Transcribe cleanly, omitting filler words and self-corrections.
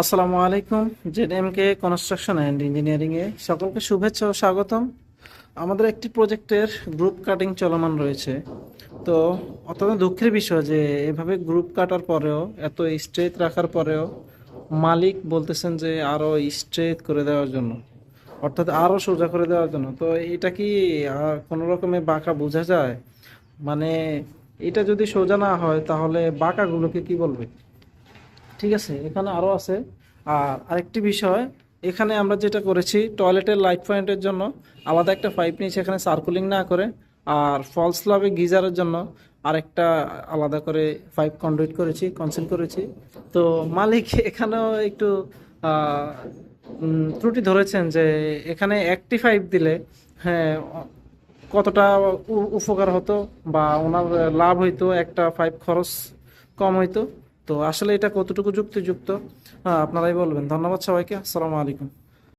আসসালামু আলাইকুম। জেডএমকে construction and engineering এ সকলকে শুভেচ্ছা ও স্বাগতম। আমাদের একটি প্রজেক্টের গ্রুপ কাটিং চলমান রয়েছে। তো অত্যন্ত দুঃখের বিষয় যে এভাবে গ্রুপ কাটার পরেও, এত স্ট্রেট রাখার পরেও মালিক বলতেছেন যে আরো স্ট্রেট করে দেওয়ার জন্য, অর্থাৎ আরো সোজা করে দেওয়ার জন্য। তো এটা কি কোনো রকমে বাঁকা বোঝা যায়? মানে এটা যদি সোজা না হয় তাহলে বাঁকাগুলোকে কি বলবে? ঠিক আছে, এখানে আরো আছে। আর আরেকটি বিষয়, এখানে আমরা যেটা করেছি, টয়লেটের লাইট পয়েন্টের জন্য আলাদা একটা পাইপ নিয়েছি এখানে সার্কুলিং না করে। আর ফলস স্ল্যাবে গিজারের জন্য আরেকটা আলাদা করে পাইপ কন্ডুইট করেছি, কনসিল করেছি। তো মালিক এখানেও একটু আহ, ত্রুটি ধরেছেন যে এখানে একটি পাইপ দিলে, হ্যাঁ, কতটা উপকার হতো বা ওনার লাভ হইতো, একটা পাইপ খরচ কম হইতো। তো আসলে এটা কতটুকু যুক্তিযুক্ত, আপনারাই বলবেন। ধন্যবাদ সবাইকে। আসসালামু আলাইকুম।